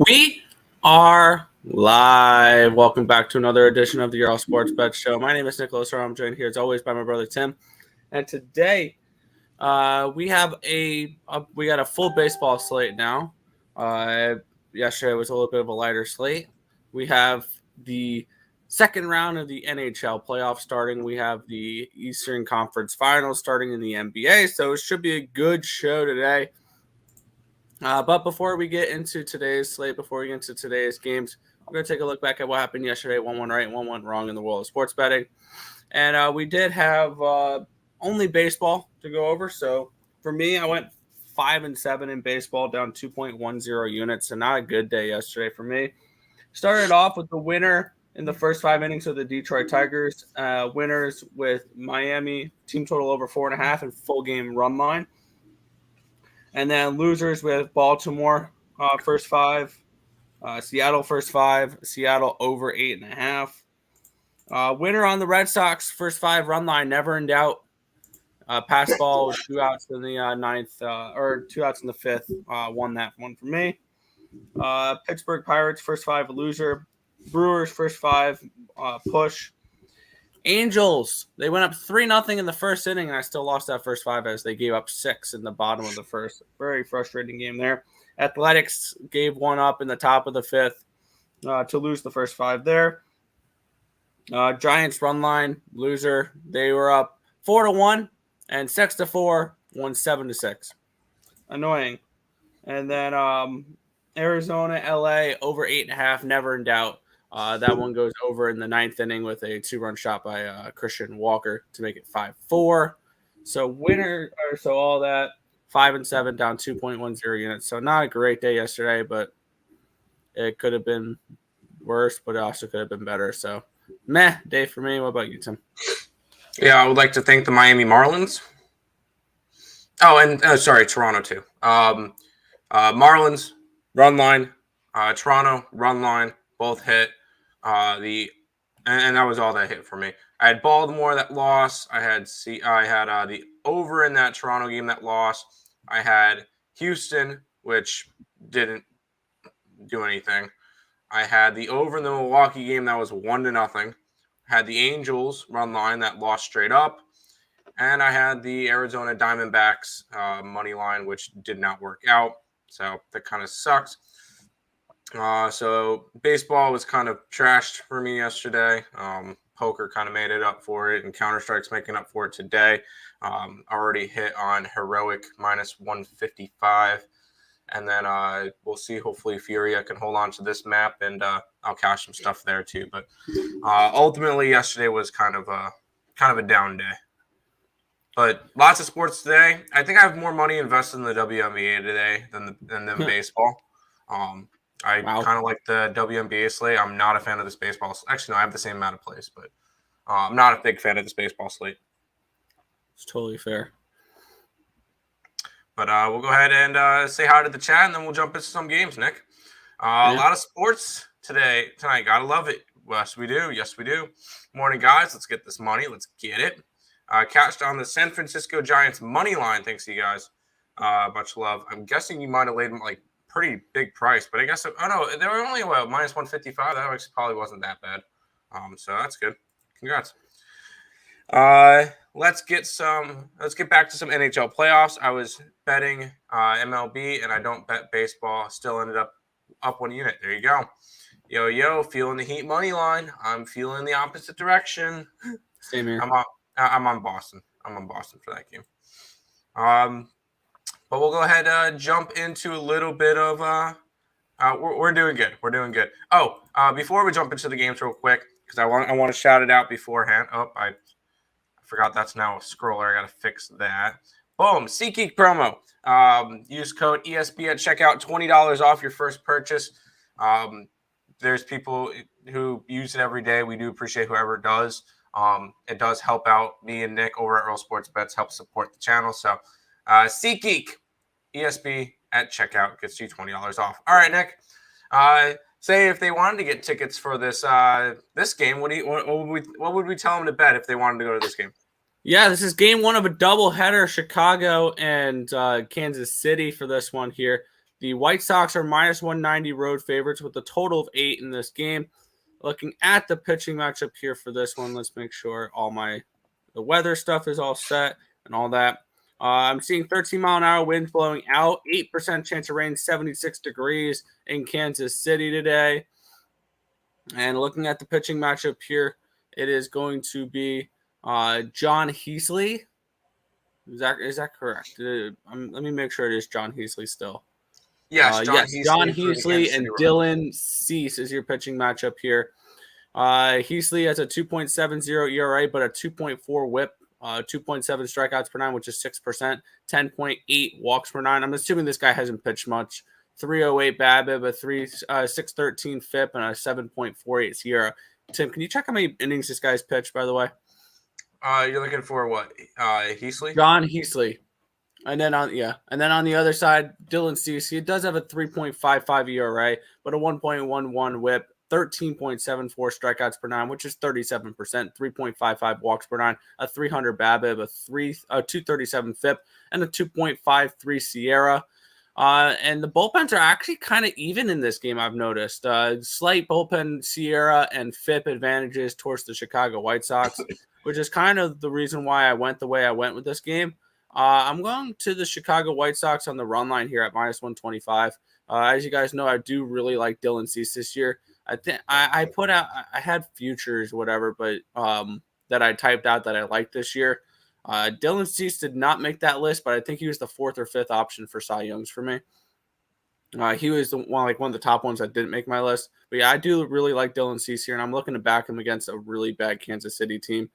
We are live. Welcome back to another edition of the Earle Sports Bet Show. My name is Nicholas Earle. I'm joined here as always by my brother Tim. And today we got a full baseball slate now. Yesterday was a little bit of a lighter slate. We have the second round of the NHL playoffs starting. We have the Eastern Conference Finals starting in the NBA. So it should be a good show today. But before we get into today's slate, before we get into today's games, we're going to take a look back at what happened yesterday. 1-1 right, 1-1 wrong in the world of sports betting. And we did have only baseball to go over. So for me, I went 5-7 in baseball, down 2.10 units. So not a good day yesterday for me. Started off with the winner in the first 5 innings of the Detroit Tigers. Winners with Miami, team total over 4.5 and full game run line. And then losers with Baltimore first 5, Seattle first 5, Seattle over 8.5. Winner on the Red Sox first 5 run line, never in doubt. Pass ball with 2 outs in the ninth or 2 outs in the fifth. Won that one for me. Pittsburgh Pirates first 5 loser. Brewers first 5 push. Angels, they went up 3-0 in the first inning, and I still lost that first 5 as they gave up 6 in the bottom of the first. Very frustrating game there. Athletics gave 1 up in the top of the 5th to lose the first 5 there. Giants run line, loser. They were up 4-1 and 6-4, won 7-6. Annoying. And then Arizona, LA, over 8.5, never in doubt. That one goes over in the 9th inning with a 2-run shot by Christian Walker to make it 5-4. So all that 5-7 down 2.10 units. So not a great day yesterday, but it could have been worse, but it also could have been better. So meh day for me. What about you, Tim? Yeah, I would like to thank the Miami Marlins. Oh, and Toronto too. Marlins run line, Toronto run line, both hit. And that was all that hit for me. I had Baltimore that lost. I had the over in that Toronto game that lost. I had Houston, which didn't do anything. I had the over in the Milwaukee game that was 1-0. I had the Angels run line that lost straight up, and I had the Arizona Diamondbacks money line, which did not work out. So that kind of sucks. So baseball was kind of trashed for me yesterday. Poker kind of made it up for it, and Counter-Strike's making up for it today. Already hit on heroic -155, and then we'll see. Hopefully, Furia can hold on to this map, and I'll cash some stuff there too. But ultimately, yesterday was kind of a down day. But lots of sports today. I think I have more money invested in the WNBA today than baseball. I kind of like the WNBA slate. I'm not a fan of this baseball. Actually, no, I have the same amount of plays, but I'm not a big fan of this baseball slate. It's totally fair. But we'll go ahead and say hi to the chat, and then we'll jump into some games, Nick. A lot of sports tonight. Gotta love it. Yes, we do. Yes, we do. Morning, guys. Let's get this money. Let's get it. Cashed on the San Francisco Giants money line. Thanks, you guys. Much love. I'm guessing you might have laid like pretty big price, but I guess they were only -155. That actually probably wasn't that bad. So that's good. Congrats. Let's get back to some NHL playoffs. I was betting MLB, and I don't bet baseball. Still ended up 1 unit. There you go. Yo, feeling the Heat money line. I'm feeling the opposite direction. Same here. I'm on Boston. I'm on Boston for that game. But we'll go ahead and jump into a little bit of we're doing good. We're doing good. Oh, before we jump into the games real quick, because I want to shout it out beforehand. Oh, I forgot that's now a scroller. I got to fix that. Boom. SeatGeek promo. Use code ESB at checkout. $20 off your first purchase. There's people who use it every day. We do appreciate whoever does. It does help out me and Nick over at Earle Sports Bets, help support the channel. So SeatGeek, ESB at checkout gets you $20 off. All right, Nick. Say if they wanted to get tickets for this game, what would we tell them to bet if they wanted to go to this game? Yeah, this is game one of a doubleheader, Chicago and Kansas City for this one here. The White Sox are minus 190 road favorites with a total of 8 in this game. Looking at the pitching matchup here for this one, let's make sure the weather stuff is all set and all that. I'm seeing 13-mile-an-hour winds blowing out, 8% chance of rain, 76 degrees in Kansas City today. And looking at the pitching matchup here, it is going to be John Heasley. Is that correct? Let me make sure it is John Heasley still. Yes, John Heasley and Dylan Cease is your pitching matchup here. Heasley has a 2.70 ERA, but a 2.4 WHIP, 2.7 strikeouts per nine, which is 6%, 10.8 walks per nine. I'm assuming this guy hasn't pitched much. 308 BABIP, a 613 FIP, and a 7.48 SIERA. Tim, can you check how many innings this guy's pitched, by the way? You're looking for what? Heasley? John Heasley. And then on the other side, Dylan Cease. He does have a 3.55 ERA, but a 1.11 WHIP, 13.74 strikeouts per nine, which is 37%, 3.55 walks per nine, a 300 BABIP, a 237 FIP, and a 2.53 SIERA. And the bullpens are actually kind of even in this game, I've noticed. Slight bullpen SIERA and FIP advantages towards the Chicago White Sox, which is kind of the reason why I went the way I went with this game. I'm going to the Chicago White Sox on the run line here at minus 125. As you guys know, I do really like Dylan Cease this year. I think I had futures, whatever, but that I typed out that I liked this year. Dylan Cease did not make that list, but I think he was the 4th or 5th option for Cy Youngs for me. He was one of the top ones that didn't make my list. But yeah, I do really like Dylan Cease here, and I'm looking to back him against a really bad Kansas City team.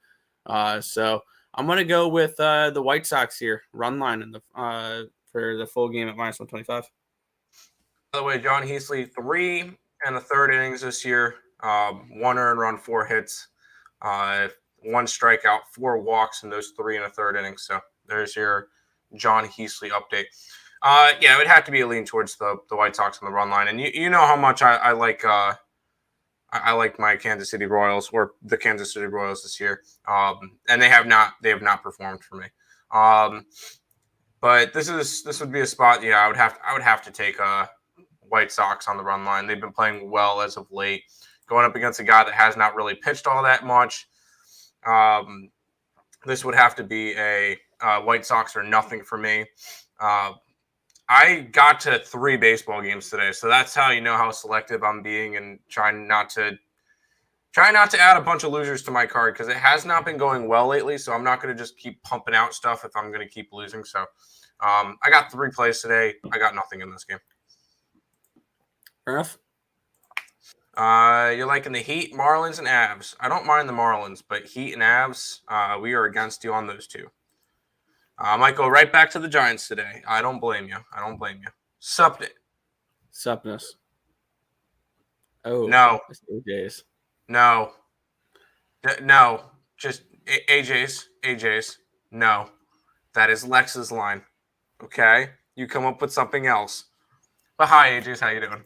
So I'm going to go with the White Sox here, run line for the full game at minus 125. By the way, John Heasley, 3 1/3 innings this year, 1 earned run, 4 hits, 1 strikeout, 4 walks in those 3 1/3 innings. So there's your John Heasley update. Yeah, it would have to be a lean towards the White Sox on the run line, and you know how much I like. I like my Kansas City Royals or the Kansas City Royals this year, and they have not performed for me. But this would be a spot. Yeah, I would have to take White Sox on the run line. They've been playing well as of late, going up against a guy that has not really pitched all that much. This would have to be a White Sox or nothing for me. I got to 3 baseball games today, so that's how you know how selective I'm being and trying not to add a bunch of losers to my card because it has not been going well lately. So I'm not going to just keep pumping out stuff if I'm going to keep losing. So I got 3 plays today. I got nothing in this game. Fair enough. You're liking the Heat, Marlins, and Avs. I don't mind the Marlins, but Heat and Avs, we are against you on those two. I might go right back to the Giants today. I don't blame you. Supness. Oh. No. AJ's. No. No. Just AJ's. No. That is Lex's line. Okay? You come up with something else. But hi, AJ's. How you doing?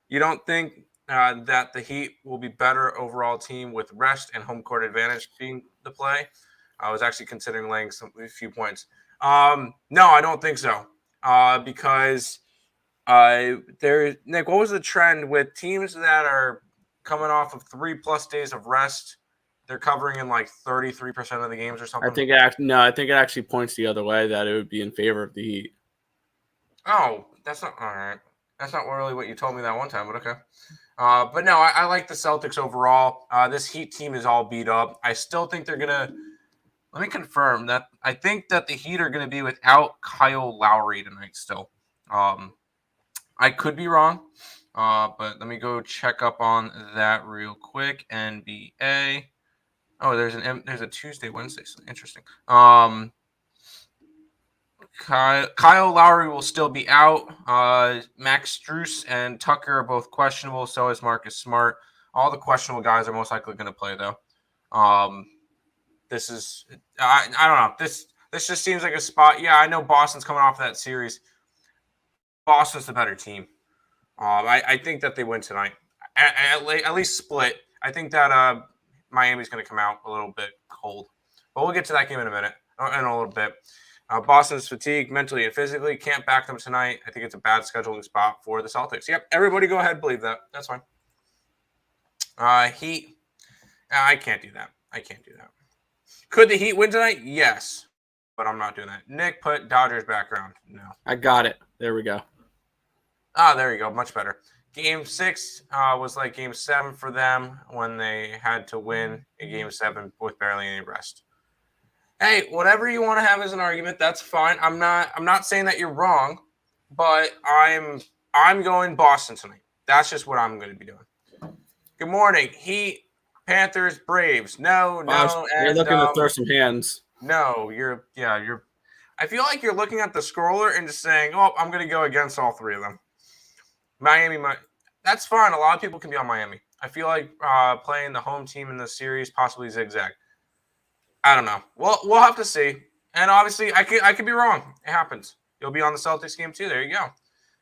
You don't think that the Heat will be better overall team with rest and home court advantage being the play? I was actually considering laying a few points. No, I don't think so. Because Nick, what was the trend with teams that are coming off of 3+ days of rest? They're covering in like 33% of the games or something. I think it actually points the other way, that it would be in favor of the Heat. Oh, that's not all right. That's not really what you told me that one time, but okay. But no, I like the Celtics overall. This Heat team is all beat up. I still think they're gonna. Let me confirm that. I think that the Heat are going to be without Kyle Lowry tonight still. I could be wrong, but let me go check up on that real quick. NBA. Oh, there's a Tuesday, Wednesday. So interesting. Kyle Lowry will still be out. Max Strus and Tucker are both questionable. So is Marcus Smart. All the questionable guys are most likely going to play, though. This is I don't know. This just seems like a spot. Yeah, I know Boston's coming off that series. Boston's the better team. I think that they win tonight. At least split. I think that Miami's going to come out a little bit cold. But we'll get to that game in a minute, in a little bit. Boston's fatigued mentally and physically. Can't back them tonight. I think it's a bad scheduling spot for the Celtics. Yep, everybody go ahead, believe that. That's fine. Heat. I can't do that. Could the Heat win tonight? Yes, but I'm not doing that. Nick put Dodgers background. No. I got it. There we go. There you go. Much better. Game 6 was like Game 7 for them when they had to win a Game 7 with barely any rest. Hey, whatever you want to have as an argument, that's fine. I'm not saying that you're wrong, but I'm going Boston tonight. That's just what I'm going to be doing. Good morning, Heat, Panthers, Braves. No. You're looking to throw some hands. No, you're. I feel like you're looking at the scroller and just saying, "Oh, I'm going to go against all three of them." Miami, that's fine. A lot of people can be on Miami. I feel like playing the home team in this series, possibly zigzag. I don't know. We'll have to see. And obviously, I could be wrong. It happens. You'll be on the Celtics game too. There you go.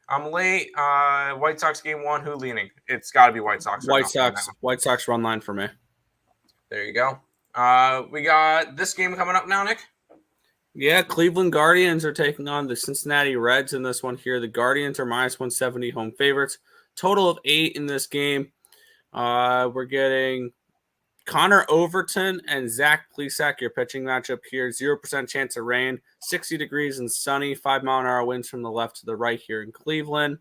I'm late. White Sox game 1. Who leaning? It's got to be White Sox. White Sox run line for me. There you go. We got this game coming up now, Nick. Yeah, Cleveland Guardians are taking on the Cincinnati Reds in this one here. The Guardians are minus 170 home favorites. Total of 8 in this game. We're getting Connor Overton and Zach Plesac, your pitching matchup here. 0% chance of rain, 60 degrees and sunny, 5-mile-an-hour winds from the left to the right here in Cleveland.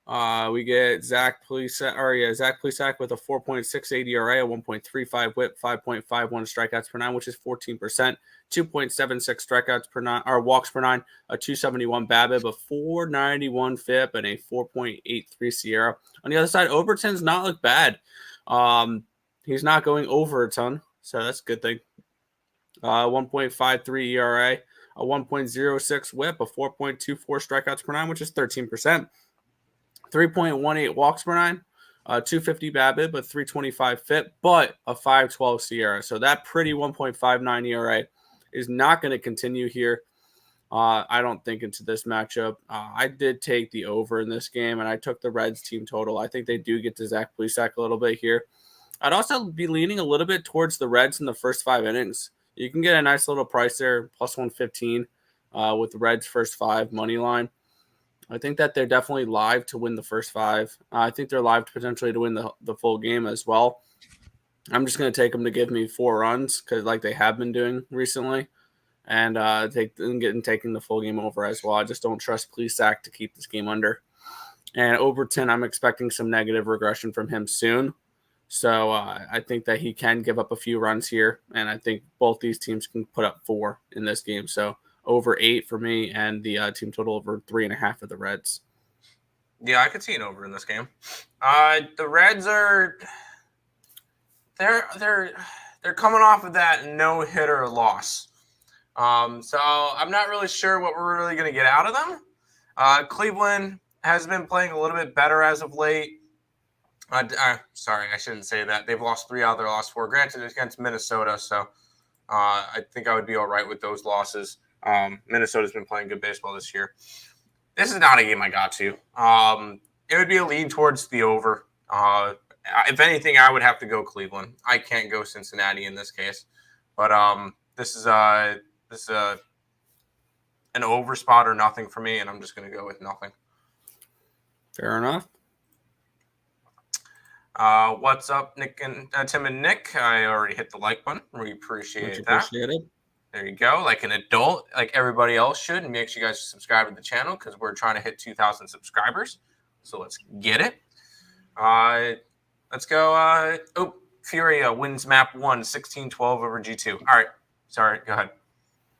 We get Zach Plesac with a 4.68 ERA, a 1.35 whip, 5.51 strikeouts per 9, which is 14%, 2.76 strikeouts per 9, or walks per 9, a 271 BABIP, a 491 FIP, and a 4.83 Sierra. On the other side, Overton's not look bad. He's not going over a ton, so that's a good thing. 1.53 ERA, a 1.06 whip, a 4.24 strikeouts per 9, which is 13%. 3.18 walks per 9, 250 BABIP, a 325 FIP, but a 512 Sierra. So that pretty 1.59 ERA is not going to continue here. I don't think into this matchup. I did take the over in this game, and I took the Reds team total. I think they do get to Zach Plesac a little bit here. I'd also be leaning a little bit towards the Reds in the first 5 innings. You can get a nice little price there, plus 115 with the Reds first 5 money line. I think that they're definitely live to win the first 5. I think they're live to potentially to win the full game as well. I'm just going to take them to give me 4 runs because like they have been doing recently, and taking the full game over as well. I just don't trust Plesac to keep this game under. And Overton, I'm expecting some negative regression from him soon. So I think that he can give up a few runs here, and I think both these teams can put up 4 in this game. So over 8 for me, and the team total over 3.5 for the Reds. Yeah, I could see an over in this game. The Reds are they're coming off of that no-hitter loss. So I'm not really sure what we're really going to get out of them. Cleveland has been playing a little bit better as of late. Sorry, I shouldn't say that. They've lost 3 out of their last 4. Granted, it's against Minnesota, so I think I would be all right with those losses. Minnesota's been playing good baseball this year. This is not a game I got to. It would be a lean towards the over. If anything, I would have to go Cleveland. I can't go Cincinnati in this case. But this is an over spot or nothing for me, and I'm just going to go with nothing. Fair enough. What's up, Nick and Tim and Nick? I already hit the like button. We appreciate that. There you go. Like an adult, like everybody else should. And make sure you guys subscribe to the channel because we're trying to hit 2,000 subscribers. So let's get it. Let's go. Furia wins map 1, 16-12 over G2. All right. Sorry. Go ahead.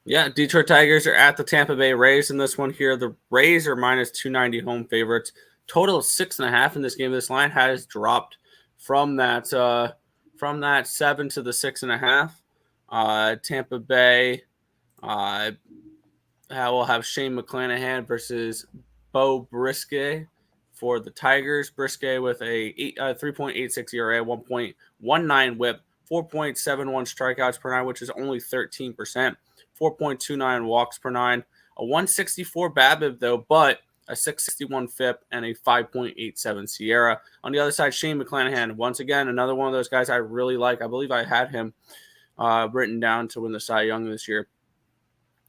Yeah, Detroit Tigers are at the Tampa Bay Rays in this one here. The Rays are minus 290 home favorites. Total of 6.5 in this game. This line has dropped from that 7 to the 6.5. Tampa Bay will have Shane McClanahan versus Bo Brisket for the Tigers. Brisket with a 3.86 ERA, 1.19 whip, 4.71 strikeouts per 9, which is only 13%, 4.29 walks per 9, a 164 BABIP though, but a 661 FIP, and a 5.87 Sierra. On the other side, Shane McClanahan, once again, another one of those guys I really like. I believe I had him written down to win the Cy Young this year.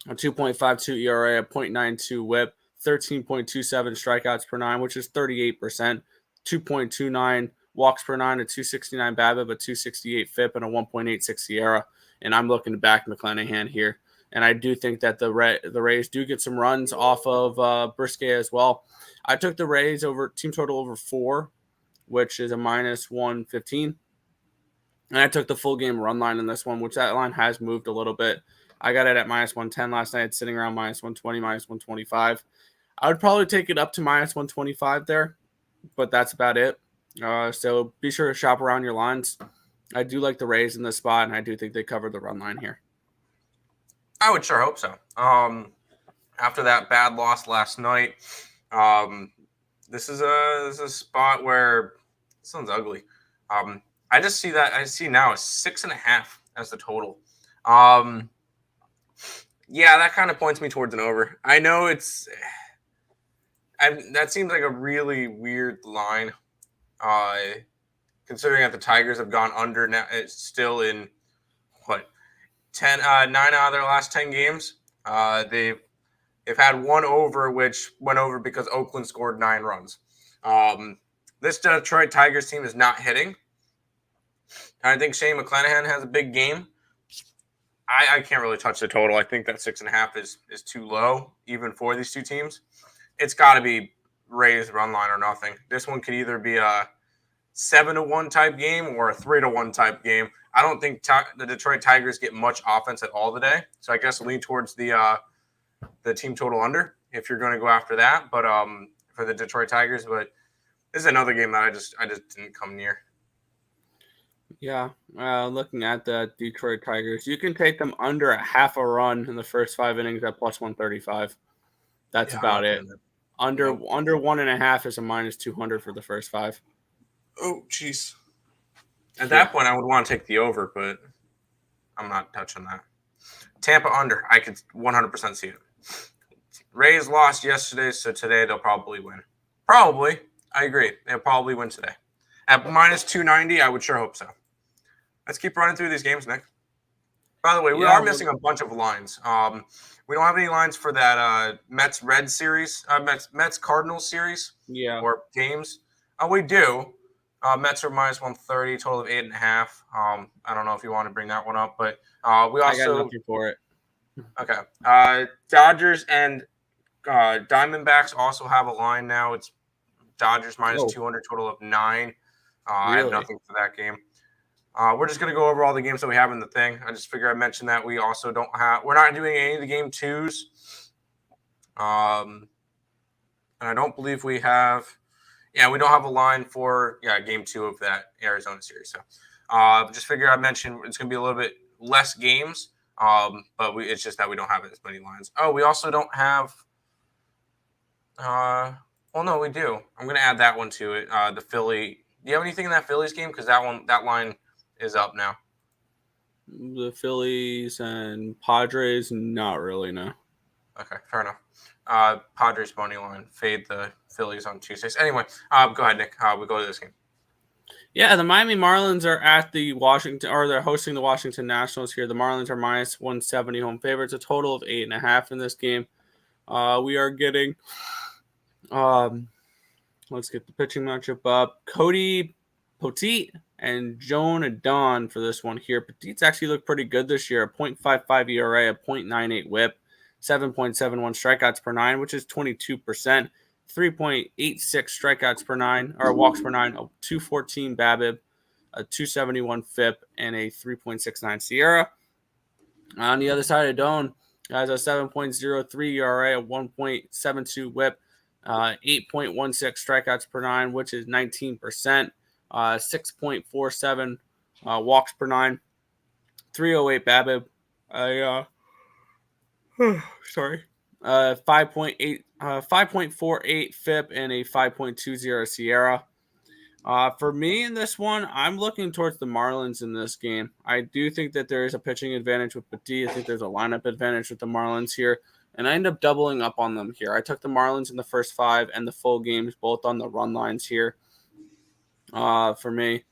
a 2.52 ERA, a .92 WHIP, 13.27 strikeouts per nine, which is 38%, 2.29 walks per nine, a 269 BABIP, a 268 FIP, and a 1.86 SIERA. And I'm looking to back McClanahan here. And I do think that the Rays do get some runs off of Brisket as well. I took the Rays over team total over 4, which is a minus 115. And I took the full game run line in this one, which that line has moved a little bit. I got it at minus 110 last night, sitting around minus 120, minus 125. I would probably take it up to minus 125 there, but that's about it. So be sure to shop around your lines. I do like the Rays in this spot, and I do think they covered the run line here. I would sure hope so. After that bad loss last night, this is a spot where this sounds ugly. I just see that I see now is 6.5 as the total. Yeah, that kind of points me towards an over. I know that seems like a really weird line, considering that the Tigers have gone under now. It's still in 9 out of their last 10 games. They've had one over, which went over because Oakland scored 9 runs. This Detroit Tigers team is not hitting. I think Shane McClanahan has a big game. I can't really touch the total. I think that 6.5 is too low, even for these two teams. It's got to be Rays run line or nothing. This one could either be a 7-1 type game or a 3-1 type game. I don't think the Detroit Tigers get much offense at all today, so I guess lean towards the team total under if you're going to go after that. But for the Detroit Tigers, but this is another game that I just didn't come near. Yeah, looking at the Detroit Tigers, you can take them under a half a run in the first 5 innings at plus 135. That's about it. Under 1.5 is a minus 200 for the first 5. Oh, jeez. At that point, I would want to take the over, but I'm not touching that. Tampa under. I could 100% see it. Rays lost yesterday, so today they'll probably win. Probably. I agree. They'll probably win today. At minus 290, I would sure hope so. Let's keep running through these games, Nick. By the way, we are missing a bunch of lines. We don't have any lines for that Mets-Red series, Mets-Cardinals series or games. We do. Mets are minus 130, total of 8.5. I don't know if you want to bring that one up, but we also I got nothing for it. Okay. Dodgers and Diamondbacks also have a line now. It's Dodgers minus 200, total of 9. I have nothing for that game. We're just going to go over all the games that we have in the thing. I just figure I mentioned that we also we're not doing any of the game 2s. And I don't believe we have, we don't have a line for, game 2 of that Arizona series. So just figure I mentioned it's going to be a little bit less games, but it's just that we don't have as many lines. Oh, we also don't have, well, no, we do. I'm going to add that one to it, the Philly. Do you have anything in that Phillies game? Because that line is up now. The Phillies and Padres, not really, no. Okay, fair enough. Padres money line, fade the Phillies on Tuesdays. Anyway, go ahead, Nick. We go to this game. Yeah, the Miami Marlins are at they're hosting the Washington Nationals here. The Marlins are minus 170 home favorites, a total of 8.5 in this game. We are getting, let's get the pitching matchup up. Cody Poteet and Joan Adon for this one here. Petit's actually looked pretty good this year. A .55 ERA, a .98 WHIP, 7.71 strikeouts per 9, which is 22%. 3.86 strikeouts per 9, or walks per 9, a 214 BABIP, a 271 FIP, and a 3.69 SIERA. On the other side, Adon has a 7.03 ERA, a 1.72 WHIP, 8.16 strikeouts per 9, which is 19%. 6.47 walks per 9, 308 BABIP, 5.48 FIP, and a 5.20 SIERA. For me in this one, I'm looking towards the Marlins in this game. I do think that there is a pitching advantage with Petit. I think there's a lineup advantage with the Marlins here, and I end up doubling up on them here. I took the Marlins in the first 5 and the full games, both on the run lines here. For me,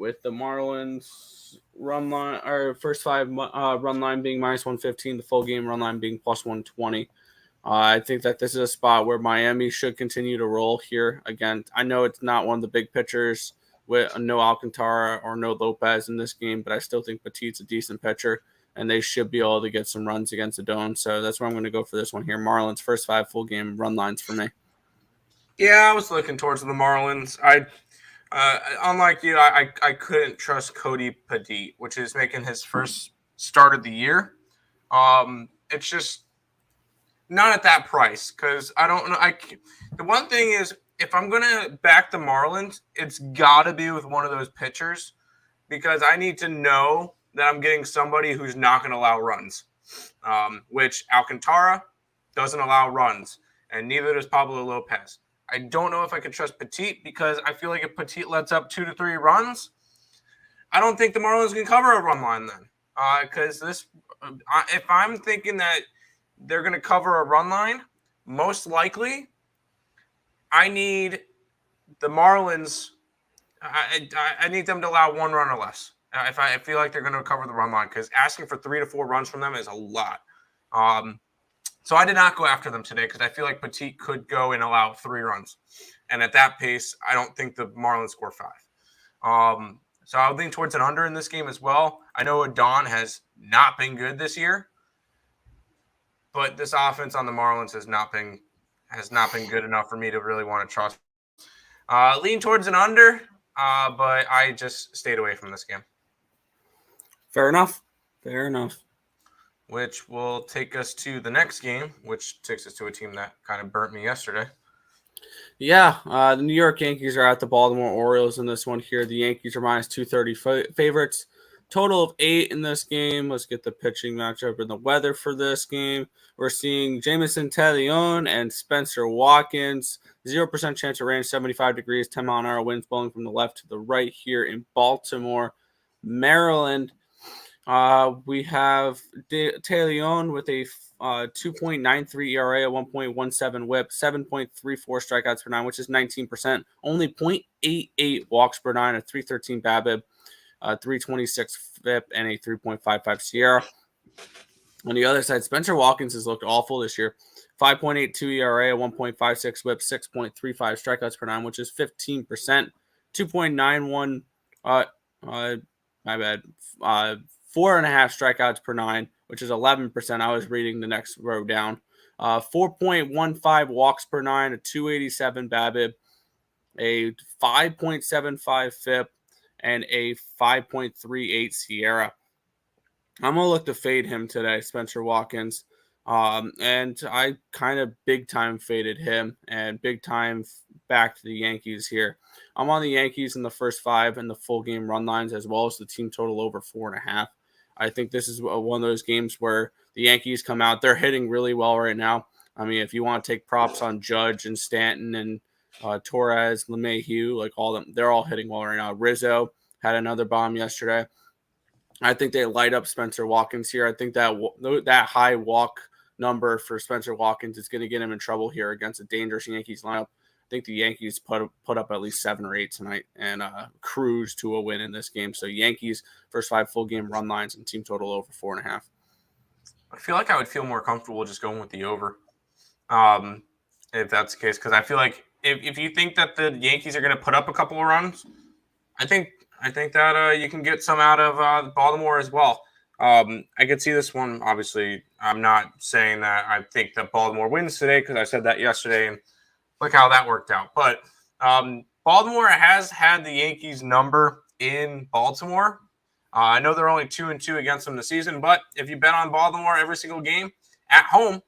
with the Marlins run line, or first five run line being -115, the full game run line being +120. I think that this is a spot where Miami should continue to roll here. Again, I know it's not one of the big pitchers with no Alcantara or no Lopez in this game, but I still think Petit's a decent pitcher, and they should be able to get some runs against the Dome. So that's where I'm going to go for this one here. Marlins, first five full game run lines for me. Yeah, I was looking towards the Marlins. Unlike you, I couldn't trust Cody Petit, which is making his first start of the year. It's just not at that price because I don't know. The one thing is, if I'm gonna back the Marlins, it's got to be with one of those pitchers because I need to know that I'm getting somebody who's not going to allow runs. Which Alcantara doesn't allow runs, and neither does Pablo Lopez. I don't know if I can trust Petit because I feel like if Petit lets up 2 to 3 runs, I don't think the Marlins can cover a run line then. Because if I'm thinking that they're going to cover a run line, most likely I need the Marlins. I need them to allow 1 run or less. If I feel like they're going to cover the run line, because asking for 3 to 4 runs from them is a lot. So I did not go after them today because I feel like Petit could go and allow 3 runs. And at that pace, I don't think the Marlins score 5. So I'll lean towards an under in this game as well. I know Adon has not been good this year, but this offense on the Marlins has not been good enough for me to really want to trust. Lean towards an under, but I just stayed away from this game. Fair enough. Which will take us to the next game, which takes us to a team that kind of burnt me yesterday. Yeah, the New York Yankees are at the Baltimore Orioles in this one here. The Yankees are -230 favorites. Total of 8 in this game. Let's get the pitching matchup and the weather for this game. We're seeing Jameson Taillon and Spencer Watkins. 0% chance of rain, 75 degrees, 10-mile-an-hour winds blowing from the left to the right here in Baltimore, Maryland. We have Taillon with a 2.93 ERA, a 1.17 whip, 7.34 strikeouts per 9, which is 19%. Only 0.88 walks per 9, a 313 BABIP, 326 FIP, and a 3.55 Sierra. On the other side, Spencer Watkins has looked awful this year. 5.82 ERA, a 1.56 whip, 6.35 strikeouts per 9, which is 15%. 2.91, my bad, 4.5 strikeouts per 9, which is 11%. I was reading the next row down. 4.15 walks per 9, a 287 BABIP, a 5.75 FIP, and a 5.38 Sierra. I'm going to look to fade him today, Spencer Watkins. And I kind of big time faded him and big time backed the Yankees here. I'm on the Yankees in the first 5 and the full game run lines, as well as the team total over 4.5. I think this is one of those games where the Yankees come out. They're hitting really well right now. I mean, if you want to take props on Judge and Stanton and Torres, LeMahieu, like all of them, they're all hitting well right now. Rizzo had another bomb yesterday. I think they light up Spencer Watkins here. I think that high walk number for Spencer Watkins is going to get him in trouble here against a dangerous Yankees lineup. I think the Yankees put up at least 7 or 8 tonight and cruise to a win in this game. So Yankees first 5 full game run lines and team total over 4.5. I feel like I would feel more comfortable just going with the over, if that's the case. Because I feel like if you think that the Yankees are going to put up a couple of runs, I think that you can get some out of Baltimore as well. I could see this one. Obviously, I'm not saying that I think that Baltimore wins today because I said that yesterday, and look how that worked out. But Baltimore has had the Yankees number in Baltimore. I know they're only 2-2 against them this season, but if you bet on Baltimore every single game at home,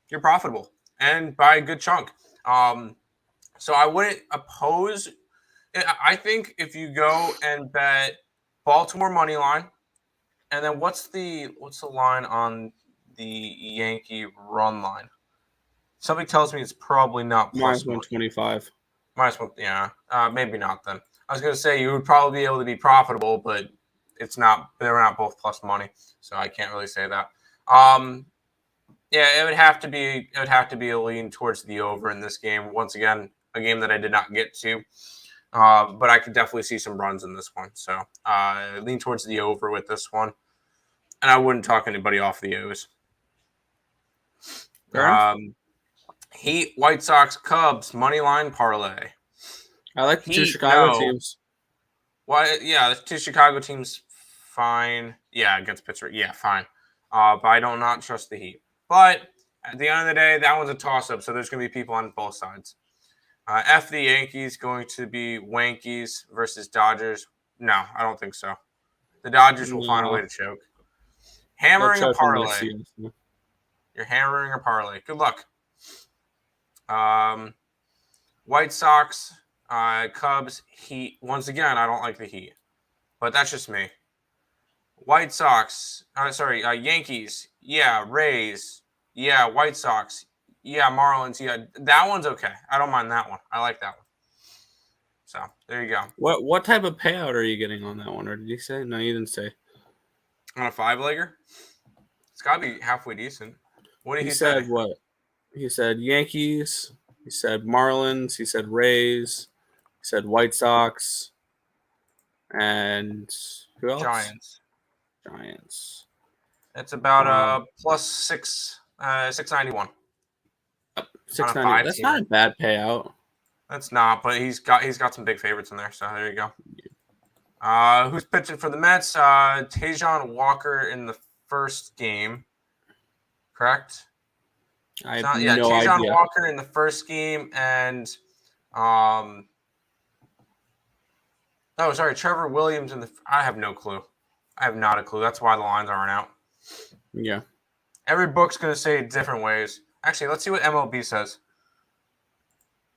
you're profitable and by a good chunk. So I wouldn't oppose. I think if you go and bet Baltimore money line, and then what's the line on the Yankee run line? Somebody tells me it's probably not plus -125. -1, yeah. Maybe not then. I was going to say you would probably be able to be profitable, but it's not. They're not both plus money, so I can't really say that. Yeah, it would have to be a lean towards the over in this game. Once again, a game that I did not get to. But I could definitely see some runs in this one. So lean towards the over with this one. And I wouldn't talk anybody off the O's. Heat, White Sox, Cubs, money line parlay. I like the two Chicago teams. Why? Yeah, the two Chicago teams, fine. Yeah, against Pittsburgh, yeah, fine. But I don't not trust the Heat. But at the end of the day, that one's a toss-up, so there's going to be people on both sides. F the Yankees, going to be Wankies versus Dodgers. No, I don't think so. The Dodgers will find a way to choke. Hammering a parlay. You're hammering a parlay. Good luck. White Sox, Cubs, Heat. Once again, I don't like the Heat, but that's just me. White Sox, Yankees, yeah. Rays, yeah. White Sox, yeah. Marlins, yeah. That one's okay. I don't mind that one. I like that one. So there you go. What type of payout are you getting on that one, or did you say? No, you didn't say. On a 5-legger, it's got to be halfway decent. What did he say? Said what? He said Yankees. He said Marlins. He said Rays. He said White Sox. And who else? Giants. It's about plus 691. 690. That's not a bad payout. That's not, but he's got some big favorites in there. So there you go. Who's pitching for the Mets? Tajon Walker in the first game. Correct? I have no idea. Tajon Walker in the first game, and Trevor Williams in the. I have no clue. I have not a clue. That's why the lines aren't out. Yeah. Every book's gonna say it different ways. Actually, let's see what MLB says.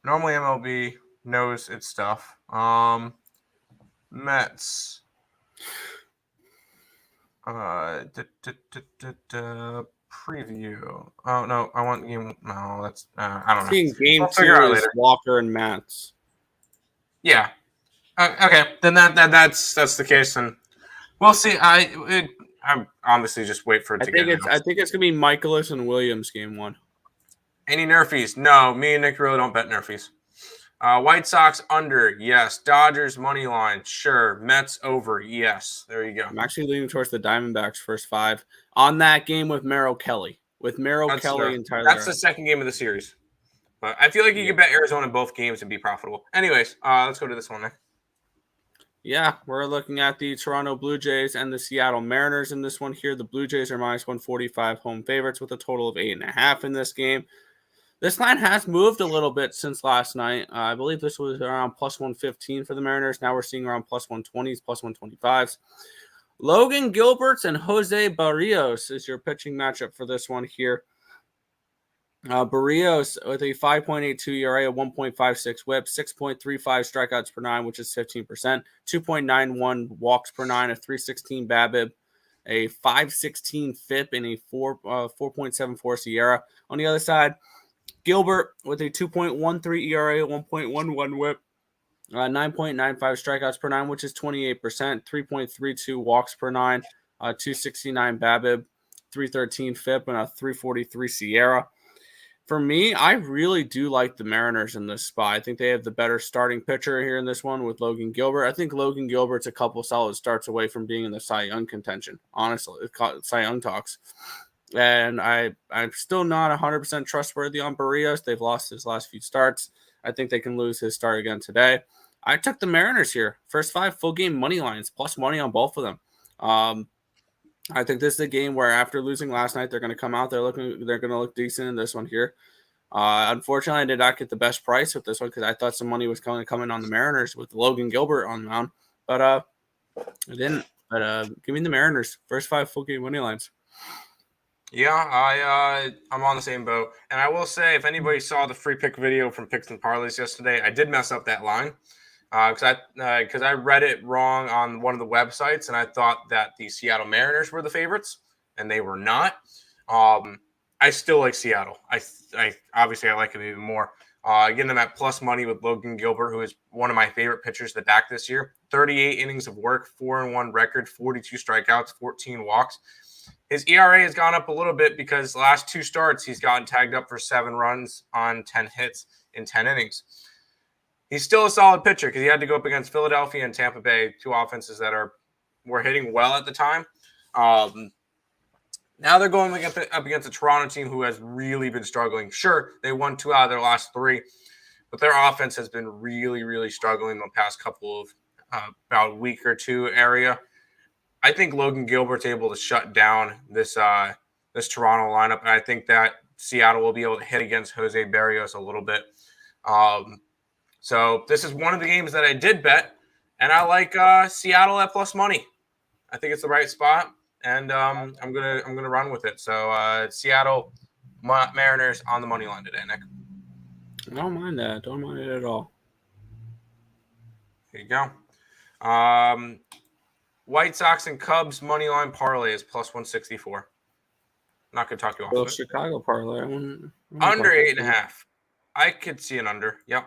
Normally, MLB knows its stuff. Mets. Preview. Oh no, I want game. No, that's I don't know. Seeing game 2 is Walker and Mets. Yeah. Okay, then that's the case, and we'll see. I'm honestly just wait for it to get announced. I think it's gonna be Michaelis and Williams game 1. Any nerfies? No, me and Nick really don't bet nerfies. White Sox under, yes. Dodgers money line, sure. Mets over, yes. There you go. I'm actually leaning towards the Diamondbacks first 5 on that game with Merrill Kelly. Kelly and Tyler. That's the second game of the series. But I feel like you could bet Arizona in both games and be profitable. Anyways, let's go to this one, Nick. Yeah, we're looking at the Toronto Blue Jays and the Seattle Mariners in this one here. The Blue Jays are minus 145 home favorites with a total of 8.5 in this game. This line has moved a little bit since last night. I believe this was around plus 115 for the Mariners. Now we're seeing around plus 120s, plus 125s. Logan Gilbert and Jose Barrios is your pitching matchup for this one here. Barrios with a 5.82 ERA, a 1.56 whip, 6.35 strikeouts per 9, which is 15%, 2.91 walks per 9, a 3.16 BABIP, a 5.16 FIP, and a 4.74 SIERA. On the other side, Gilbert with a 2.13 ERA, 1.11 whip, 9.95 strikeouts per 9, which is 28%, 3.32 walks per 9, 269 BABIP, 313 FIP, and a 343 SIERA. For me, I really do like the Mariners in this spot. I think they have the better starting pitcher here in this one with Logan Gilbert. I think Logan Gilbert's a couple solid starts away from being in the Cy Young contention, honestly, Cy Young talks. And I'm still not 100% trustworthy on Barrios. They've lost his last few starts. I think they can lose his start again today. I took the Mariners here. First 5 full game money lines, plus money on both of them. I think this is a game where after losing last night, they're going to come out. They're going to look decent in this one here. Unfortunately, I did not get the best price with this one because I thought some money was going to come in on the Mariners with Logan Gilbert on the mound. But I didn't. But give me the Mariners. First 5 full game money lines. Yeah, I'm on the same boat. And I will say, if anybody saw the free pick video from Picks and Parleys yesterday, I did mess up that line because I read it wrong on one of the websites, and I thought that the Seattle Mariners were the favorites, and they were not. I still like Seattle. I obviously I like them even more. Getting them at plus money with Logan Gilbert, who is one of my favorite pitchers to back this year. 38 innings of work, 4-1 record, 42 strikeouts, 14 walks. His ERA has gone up a little bit because the last 2 starts, he's gotten tagged up for 7 runs on 10 hits in 10 innings. he's still a solid pitcher because he had to go up against Philadelphia and Tampa Bay, two offenses that were hitting well at the time. Now they're going up against a Toronto team who has really been struggling. Sure, they won 2 out of their last 3, but their offense has been really, really struggling the past couple of about a week or two area. I think Logan Gilbert's able to shut down this Toronto lineup, and I think that Seattle will be able to hit against Jose Barrios a little bit. So this is one of the games that I did bet, and I like Seattle at plus money. I think it's the right spot, and I'm gonna run with it. So Seattle Mariners on the money line today, Nick. I don't mind that. Don't mind it at all. Here you go. White Sox and Cubs money line parlay is plus 164. Not gonna talk you off of it. Chicago parlay. Under 8.5. I could see an under. Yep.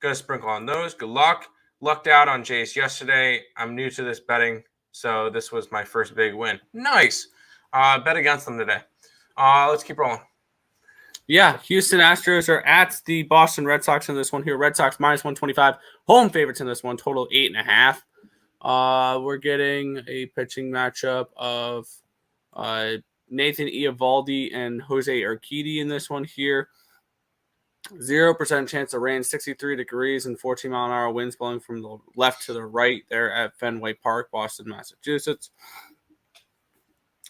Gonna sprinkle on those. Good luck. Lucked out on Jace yesterday. I'm new to this betting, so this was my first big win. Nice. Bet against them today. Let's keep rolling. Yeah, Houston Astros are at the Boston Red Sox in this one here. Red Sox minus 125. Home favorites in this one. Total 8.5. We're getting a pitching matchup of Nathan Eovaldi and Jose Urquidy in this one here. 0% chance of rain, 63 degrees and 14-mile-an-hour winds blowing from the left to the right there at Fenway Park, Boston, Massachusetts.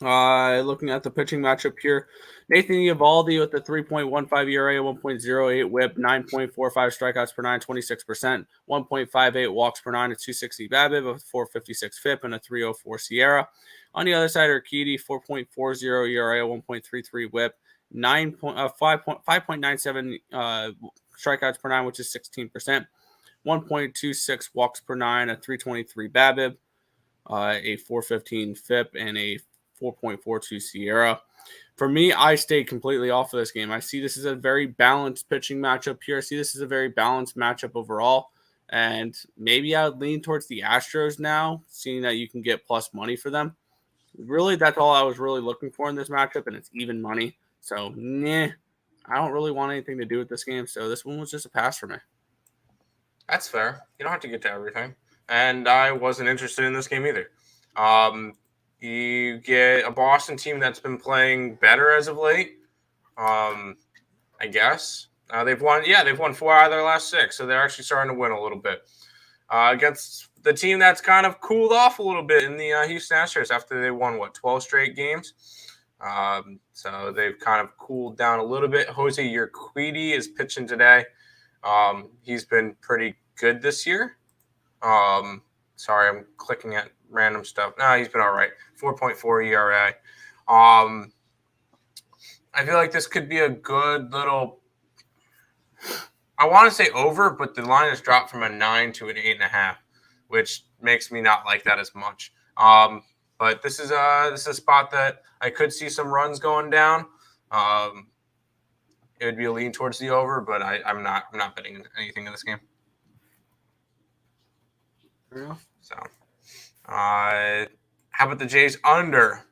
Looking at the pitching matchup here, Nathan Eovaldi with the 3.15 ERA, 1.08 WHIP, 9.45 strikeouts per 9, 26%, 1.58 walks per 9, a 260 BABIP, a 456 FIP, and a 304 SIERA. On the other side, Urquidy, 4.40 ERA, 1.33 WHIP, 5.97 strikeouts per 9, which is 16%, 1.26 walks per 9, a 323 BABIP, a 415 FIP, and a 4.42 SIERA. For me, I stay completely off of this game. I see this as a very balanced pitching matchup here. I see this as a very balanced matchup overall. And maybe I would lean towards the Astros now, seeing that you can get plus money for them. Really, that's all I was really looking for in this matchup, and it's even money. So, I don't really want anything to do with this game. So this one was just a pass for me. That's fair. You don't have to get to everything. And I wasn't interested in this game either. You get a Boston team that's been playing better as of late, I guess. They've won 4 out of their last 6, so they're actually starting to win a little bit. Against the team that's kind of cooled off a little bit in the Houston Astros after they won, 12 straight games? So they've kind of cooled down a little bit. Jose Urquidy is pitching today. He's been pretty good this year. Sorry, I'm clicking at random stuff. No, he's been all right. 4.4 ERA. I feel like this could be a good little – I want to say over, but the line has dropped from a 9 to an 8.5, which makes me not like that as much. But this is a spot that I could see some runs going down. It would be a lean towards the over, but I'm not betting anything in this game. Yeah. So, how about the Jays under?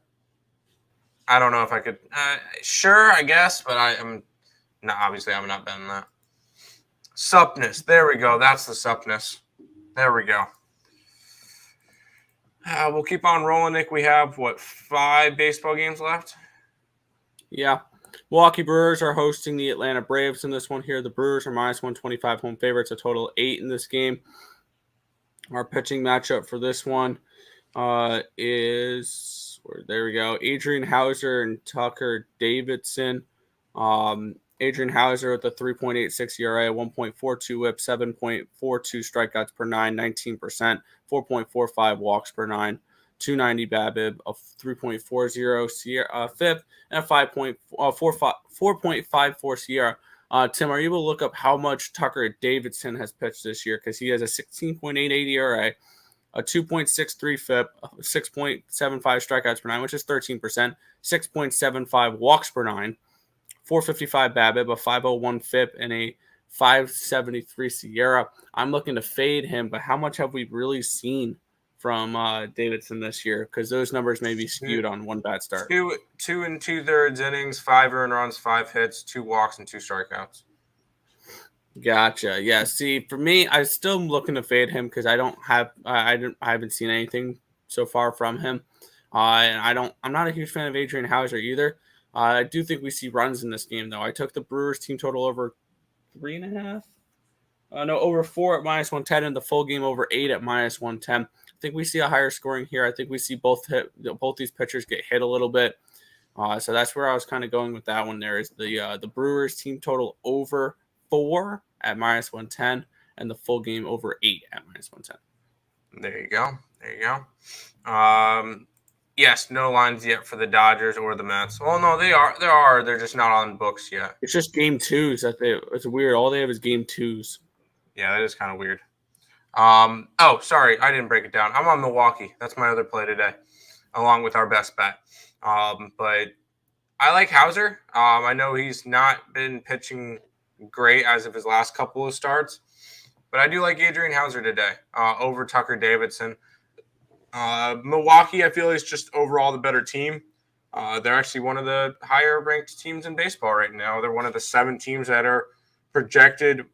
I don't know if I could. Sure, I guess, but I'm not betting that. Supness. There we go. That's the supness. There we go. We'll keep on rolling, Nick. We have, 5 baseball games left? Yeah. Milwaukee Brewers are hosting the Atlanta Braves in this one here. The Brewers are minus 125 home favorites, a total of 8 in this game. Our pitching matchup for this one is, there we go, Adrian Hauser and Tucker Davidson. Adrian Hauser with a 3.86 ERA, 1.42 WHIP, 7.42 strikeouts per 9, 19%, 4.45 walks per 9, 290 BABIP, a 3.40 FIP, and a 4.54 SIERA. Tim, are you able to look up how much Tucker Davidson has pitched this year? Because he has a 16.88 ERA, a 2.63 FIP, 6.75 strikeouts per 9, which is 13%, 6.75 walks per 9, 455 BABIP, a 501 FIP, and a 573 SIERA. I'm looking to fade him, but how much have we really seen from Davidson this year? Because those numbers may be skewed on one bad start. 2 2 2/3 innings, 5 earned runs, 5 hits, 2 walks, and 2 strikeouts. Gotcha. Yeah. See, for me, I still am looking to fade him because I haven't seen anything so far from him. And I'm not a huge fan of Adrian Hauser either. I do think we see runs in this game though. I took the Brewers team total over 3.5. No, over 4 at -110 and the full game over 8 at -110. I think we see a higher scoring here. I think we see both these pitchers get hit a little bit. So that's where I was kind of going with that one. There is the Brewers team total over 4 at -110 and the full game over 8 at -110. There you go. There you go. Yes, no lines yet for the Dodgers or the Mets. Well, no, they are. There are. They're just not on books yet. It's just game twos it's weird. All they have is game twos. Yeah, that is kind of weird. Oh, sorry, I didn't break it down. I'm on Milwaukee. That's my other play today, along with our best bet. But I like Hauser. I know he's not been pitching great as of his last couple of starts, but I do like Adrian Hauser today over Tucker Davidson. Milwaukee, I feel, is just overall the better team. They're actually one of the higher ranked teams in baseball right now. They're one of the 7 teams that are projected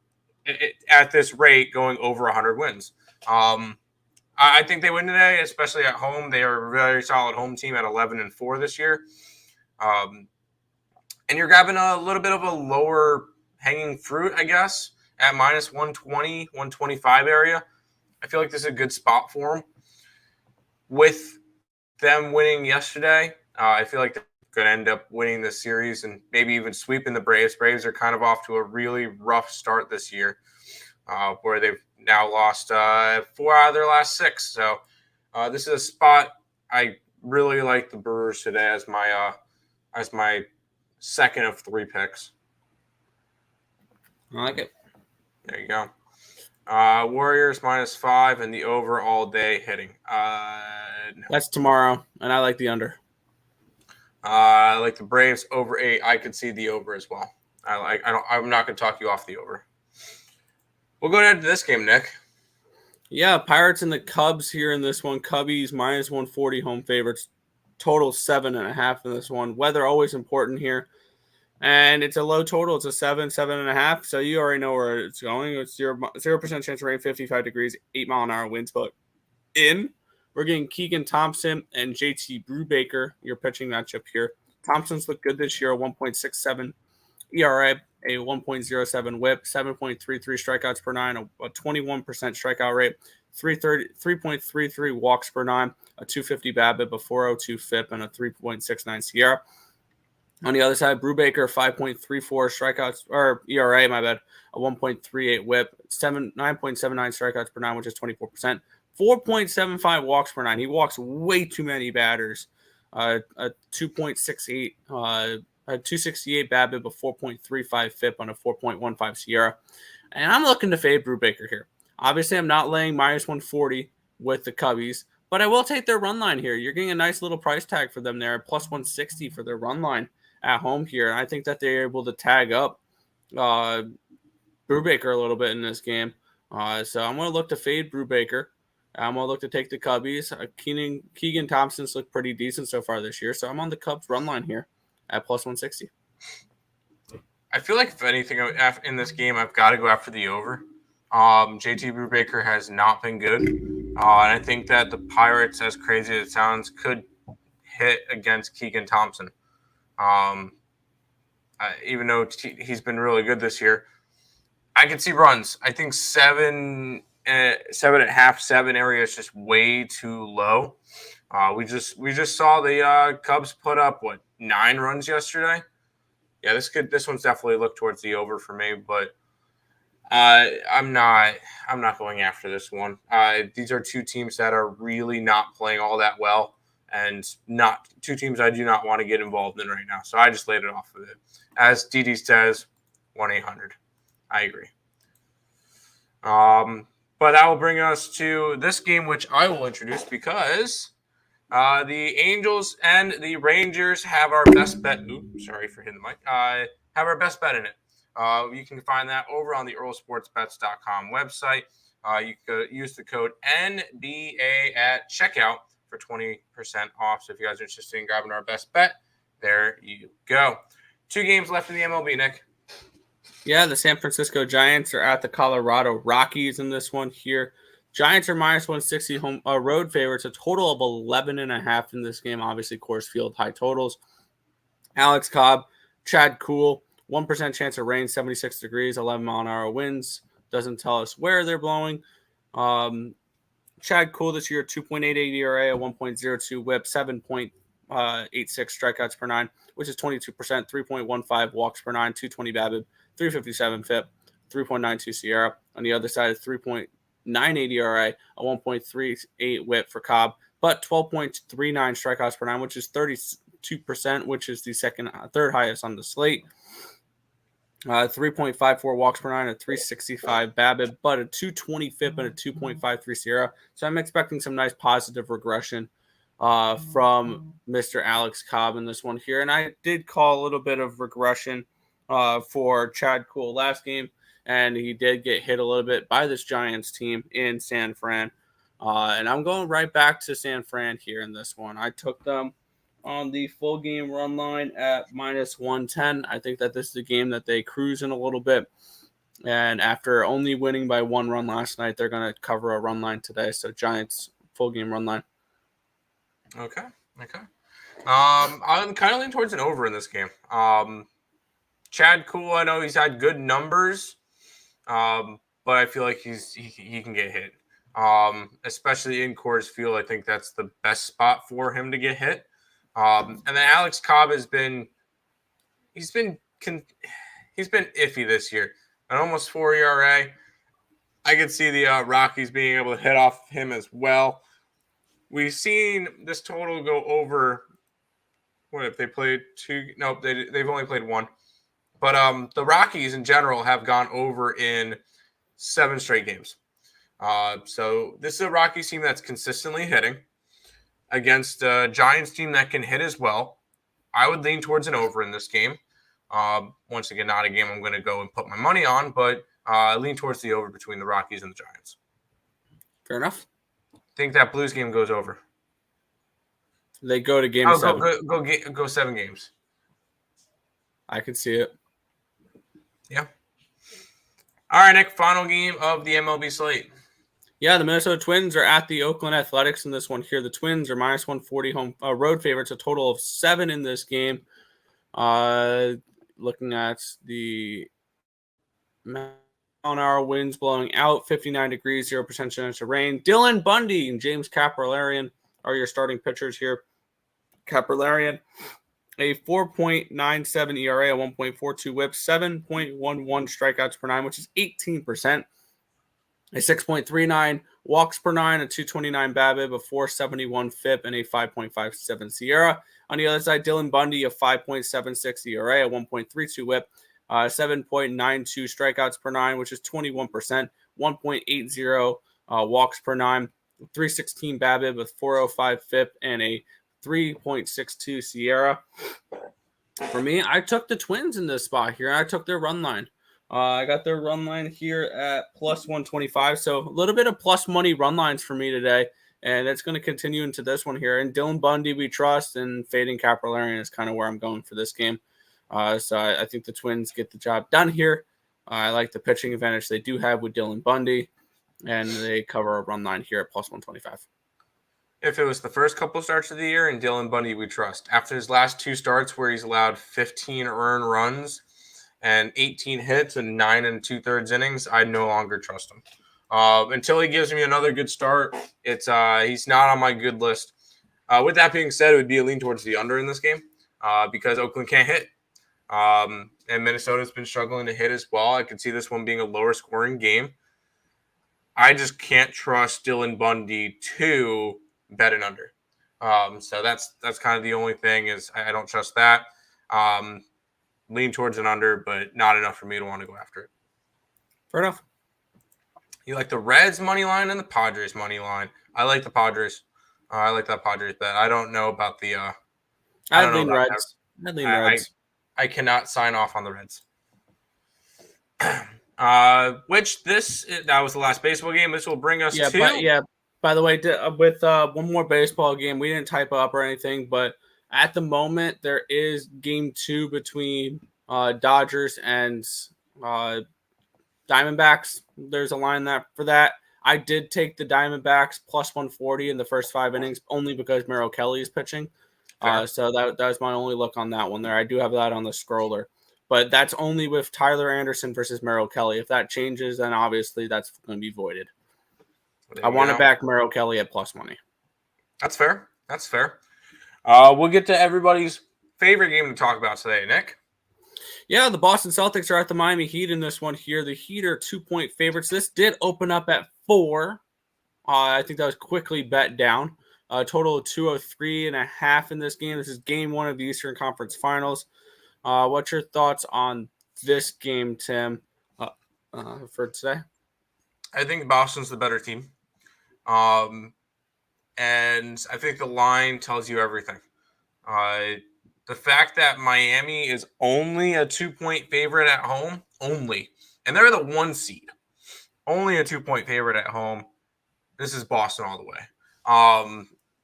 at this rate going over 100 wins. I think they win today, especially at home. They are a very solid home team at 11-4 this year. And you're grabbing a little bit of a lower hanging fruit, I guess, at -120, 125 area. I feel like this is a good spot for them. With them winning yesterday, I feel like they're going to end up winning the series and maybe even sweeping the Braves. Braves are kind of off to a really rough start this year, where they've now lost 4 out of their last 6. So this is a spot I really like the Brewers today as my second of 3 picks. I like it. There you go. Warriors -5 and the over all day hitting. That's tomorrow, and I like the under. I like the Braves over 8. I could see the over as well. I'm not going to talk you off the over. We'll go ahead to this game, Nick. Yeah, Pirates and the Cubs here in this one. Cubbies -140 home favorites. Total 7.5 in this one. Weather always important here. And it's a low total. It's a 7.5. So you already know where it's going. It's 0% chance of rain, 55 degrees, 8-mile-an-hour winds. But we're getting Keegan Thompson and JT Brubaker, your pitching matchup here. Thompson's looked good this year, a 1.67 ERA, a 1.07 whip, 7.33 strikeouts per 9, a 21% strikeout rate, 3.33 walks per 9, a 250 BABIP, a 402 FIP, and a 3.69 SIERA. On the other side, Brubaker, 5.34 strikeouts, or ERA, my bad, a 1.38 whip, 9.79 strikeouts per 9, which is 24%, 4.75 walks per 9. He walks way too many batters, a 2.68, a 268 BABIP, a 4.35 FIP on a 4.15 SIERA. And I'm looking to fade Brubaker here. Obviously, I'm not laying -140 with the Cubbies, but I will take their run line here. You're getting a nice little price tag for them there, at +160 for their run line at home here. And I think that they're able to tag up Brubaker a little bit in this game. So I'm going to look to fade Brubaker. I'm going to look to take the Cubbies. Keegan Thompson's looked pretty decent so far this year. So I'm on the Cubs run line here at +160. I feel like if anything in this game, I've got to go after the over. JT Brubaker has not been good. And I think that the Pirates, as crazy as it sounds, could hit against Keegan Thompson. Even though he's been really good this year, I can see runs. I think 7.5, 7 area is just way too low. We just saw the Cubs put up 9 runs yesterday. Yeah, this one's definitely looked towards the over for me, but I'm not going after this one. These are 2 teams that are really not playing all that well, and not 2 teams I do not want to get involved in right now. So I just laid it off with it. As Didi says, 1-800. I agree. But that will bring us to this game, which I will introduce because the Angels and the Rangers have our best bet. Oops, sorry for hitting the mic. Have our best bet in it. You can find that over on the EarleSportsBets.com website. You could use the code NBA at checkout for 20% off. So if you guys are interested in grabbing our best bet, there you go. 2 games left in the MLB, Nick. Yeah, the San Francisco Giants are at the Colorado Rockies in this one here. Giants are minus 160 home road favorites, a total of 11.5 in this game. Obviously, Coors Field high totals. Alex Cobb, Chad Kuhl, 1% chance of rain, 76 degrees, 11-mile-an-hour winds. Doesn't tell us where they're blowing. Chad Kuhl this year, 2.88 ERA, a 1.02 whip, 7.86 strikeouts per nine, which is 22%, 3.15 walks per nine, 220 BABIP, 357 FIP, 3.92 Sierra. On the other side, 3.98 ERA, a 1.38 whip for Cobb, but 12.39 strikeouts per nine, which is 32%, which is the third highest on the slate. 3.54 walks per nine, a 365 BABIP, but a 220 FIP and a 2.53 Sierra. So I'm expecting some nice positive regression from Mr. Alex Cobb in this one here. And I did call a little bit of regression for Chad Kuhl last game, and he did get hit a little bit by this Giants team in San Fran. And I'm going right back to San Fran here in this one. I took them on the full game run line at minus 110. I think that this is a game that they cruise in a little bit. And after only winning by 1 run last night, they're going to cover a run line today. So Giants full game run line. Okay. I'm kind of leaning towards an over in this game. Chad Kuhl, I know he's had good numbers, but I feel like he can get hit. Especially in Coors Field, I think that's the best spot for him to get hit. And then Alex Cobb he's been iffy this year. An almost 4 ERA. I could see the Rockies being able to hit off him as well. We've seen this total go over. What if they played 2? No, they've only played 1. But the Rockies in general have gone over in 7 straight games. So this is a Rockies team that's consistently hitting against a Giants team that can hit as well. I would lean towards an over in this game. Once again, not a game I'm going to go and put my money on, but lean towards the over between the Rockies and the Giants. Fair enough. I think that Blues game goes over. They go to game 7. Go 7 games. I could see it. Yeah. All right, Nick, final game of the MLB slate. Yeah, the Minnesota Twins are at the Oakland Athletics in this one here. The Twins are minus 140 home road favorites, a total of 7 in this game. Looking at the mile-an-hour winds blowing out, 59 degrees, 0% chance of rain. Dylan Bundy and James Kapralerian are your starting pitchers here. Kapralerian, a 4.97 ERA, a 1.42 whip, 7.11 strikeouts per nine, which is 18%. A 6.39 walks per nine, a 229 BABIP, a 471 FIP, and a 5.57 Sierra. On the other side, Dylan Bundy, a 5.76 ERA, a 1.32 whip, 7.92 strikeouts per nine, which is 21%, 1.80 walks per nine, 316 BABIP with 405 FIP, and a 3.62 Sierra. For me, I took the Twins in this spot here. I took their run line. I got their run line here at plus 125. So a little bit of plus money run lines for me today. And it's going to continue into this one here. And Dylan Bundy, we trust, and fading Kapralerian is kind of where I'm going for this game. So I think the Twins get the job done here. I like the pitching advantage they do have with Dylan Bundy. And they cover a run line here at plus 125. If it was the first couple starts of the year and Dylan Bundy, we trust. After his last 2 starts where he's allowed 15 earned runs and 18 hits and 9 2/3 innings, I no longer trust him. Until he gives me another good start, he's not on my good list. With that being said, it would be a lean towards the under in this game because Oakland can't hit. And Minnesota's been struggling to hit as well. I could see this one being a lower scoring game. I just can't trust Dylan Bundy to bet an under. So that's kind of the only thing is I don't trust that. Lean towards an under, but not enough for me to want to go after it. Fair enough. You like the Reds money line and the Padres money line. I like the Padres. I like that Padres bet. I don't know about the I'd lean Reds. Reds. I cannot sign off on the Reds. That was the last baseball game. This will bring us to By the way, with one more baseball game, we didn't type up or anything, but at the moment there is game 2 between Dodgers and Diamondbacks, there's a line for that. I did take the Diamondbacks plus 140 in the first 5 innings only because Merrill Kelly is pitching. So that was my only look on that one there. I do have that on the scroller. But that's only with Tyler Anderson versus Merrill Kelly. If that changes, then obviously that's going to be voided. I want to back Merrill Kelly at plus money. That's fair. We'll get to everybody's favorite game to talk about today, Nick. Yeah, the Boston Celtics are at the Miami Heat in this one here. The Heat are 2-point favorites. This did open up at 4. I think that was quickly bet down. A total of 203.5 in this game. This is game 1 of the Eastern Conference Finals. What's your thoughts on this game, Tim, for today? I think Boston's the better team. And I think the line tells you everything. The fact that Miami is only a 2-point favorite at home, and they're the 1 seed, only a 2-point favorite at home. This is Boston all the way.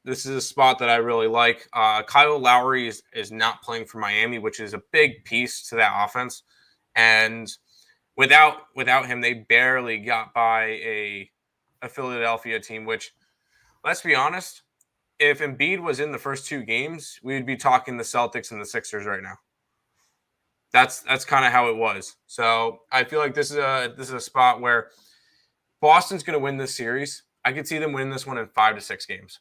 This is a spot that I really like. Kyle Lowry is not playing for Miami, which is a big piece to that offense. And without him, they barely got by a Philadelphia team, which, let's be honest, if Embiid was in the first 2 games, we would be talking the Celtics and the Sixers right now. That's kind of how it was. So I feel like this is a spot where Boston's going to win this series. I could see them win this one in 5 to 6 games.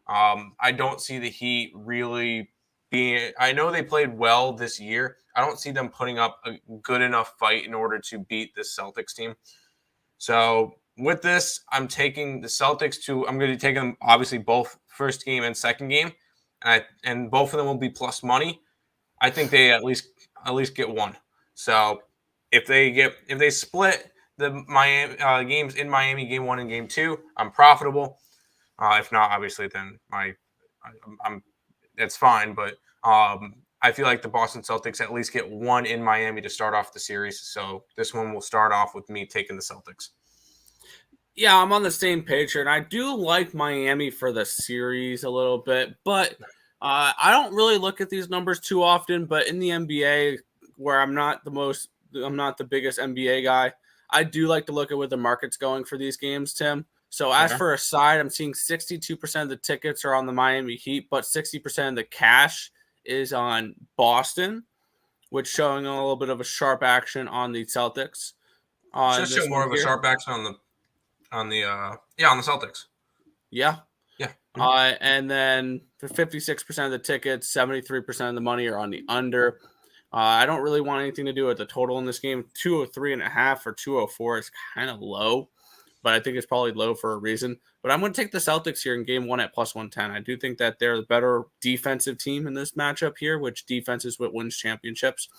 I don't see the Heat really being – I know they played well this year. I don't see them putting up a good enough fight in order to beat this Celtics team. So with this, I'm taking the Celtics to – I'm going to be taking them obviously both first game and second game, and both of them will be plus money. I think they at least get 1. So if they split the Miami games in Miami, game 1 and game 2, I'm profitable. If not, obviously, then it's fine. But I feel like the Boston Celtics at least get 1 in Miami to start off the series. So this one will start off with me taking the Celtics. Yeah, I'm on the same page here, and I do like Miami for the series a little bit, but I don't really look at these numbers too often. But in the NBA, where I'm not the biggest NBA guy, I do like to look at where the market's going for these games, Tim. So as for a side, I'm seeing 62% of the tickets are on the Miami Heat, but 60% of the cash is on Boston, which showing a little bit of a sharp action on the Celtics. Just show more of a sharp action on the Celtics. Yeah. Yeah. And then for 56% of the tickets, 73% of the money are on the under. I don't really want anything to do with the total in this game. 203.5 or 204 is kind of low, but I think it's probably low for a reason. But I'm going to take the Celtics here in game 1 at plus 110. I do think that they're the better defensive team in this matchup here, which defense is what wins championships.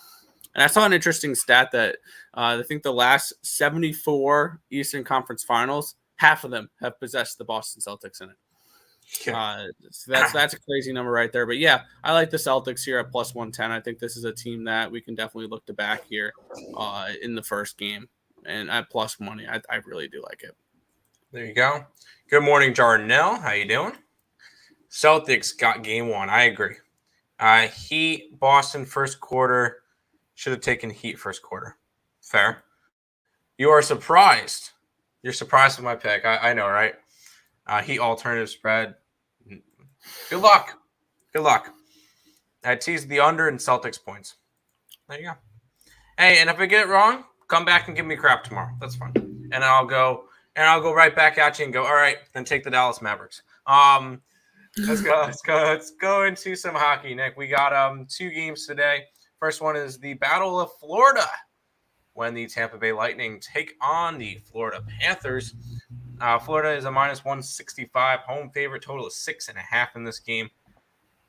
And I saw an interesting stat that I think the last 74 Eastern Conference Finals, half of them have possessed the Boston Celtics in it. So that's a crazy number right there. But yeah, I like the Celtics here at plus 110. I think this is a team that we can definitely look to back here in the first game. And at plus money, I really do like it. There you go. Good morning, Jarnell. How you doing? Celtics got game 1. I agree. Heat, Boston first quarter. Should have taken Heat first quarter. Fair. You are surprised. You're surprised with my pick. I know, right? Heat alternative spread. Good luck. I teased the under and Celtics points. There you go. Hey, and if I get it wrong, come back and give me crap tomorrow. That's fine. And I'll go right back at you and go, all right, then take the Dallas Mavericks. Let's go into some hockey, Nick. We got 2 games today. First one is the Battle of Florida, when the Tampa Bay Lightning take on the Florida Panthers. Florida is a minus 165 home favorite. Total is 6.5 in this game.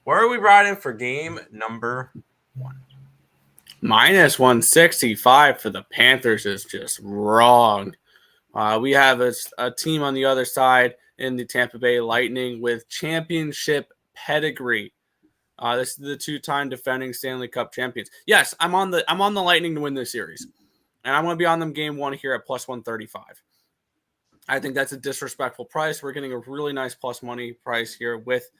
Where are we riding for game number 1? Minus 165 for the Panthers is just wrong. We have a team on the other side in the Tampa Bay Lightning with championship pedigree. This is the 2-time defending Stanley Cup champions. Yes, I'm on the Lightning to win this series, and I'm going to be on them game 1 here at plus 135. I think that's a disrespectful price. We're getting a really nice plus money price here with